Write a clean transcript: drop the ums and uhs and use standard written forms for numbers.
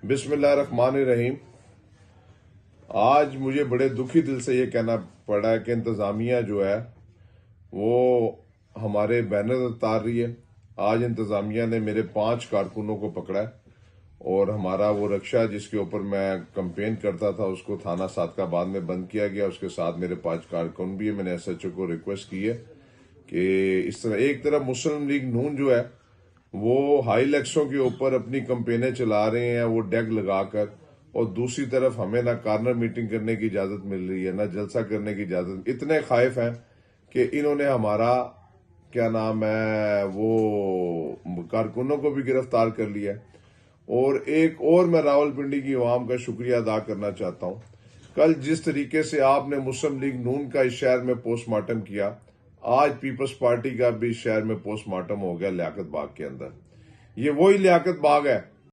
बिस्मिल्लाहिर्रहमानिर्रहीम। आज मुझे बड़े दुखी दिल से ये कहना पड़ा है कि इंतज़ामिया जो है वो हमारे बैनर उतार रही है। आज इंतज़ामिया ने मेरे 5 कारकुनों को पकड़ा है और हमारा वो रक्षा जिसके ऊपर मैं कंपेन करता था उसको थाना सादकाबाद में बंद किया गया। उसके साथ मेरे 5 कारकुन भी है। मैंने SHO को रिक्वेस्ट की है कि इस तरह एक तरफ मुस्लिम लीग नून जो है वो हाई इलेक्शों के ऊपर अपनी कंपेनें चला रहे हैं वो डेग लगाकर, और दूसरी तरफ हमें ना कॉर्नर मीटिंग करने की इजाजत मिल रही है ना जलसा करने की इजाजत। इतने खाइफ हैं कि इन्होंने हमारा क्या नाम है वो कारकुनों को भी गिरफ्तार कर लिया। और एक और मैं रावलपिंडी की आवाम का शुक्रिया अदा करना चाहता हूं। कल जिस तरीके से आपने मुस्लिम लीग नून का इस शहर में पोस्टमार्टम किया, आज पीपल्स पार्टी का भी शहर में पोस्टमार्टम हो गया लियाकत बाग के अंदर। ये वही लियाकत बाग है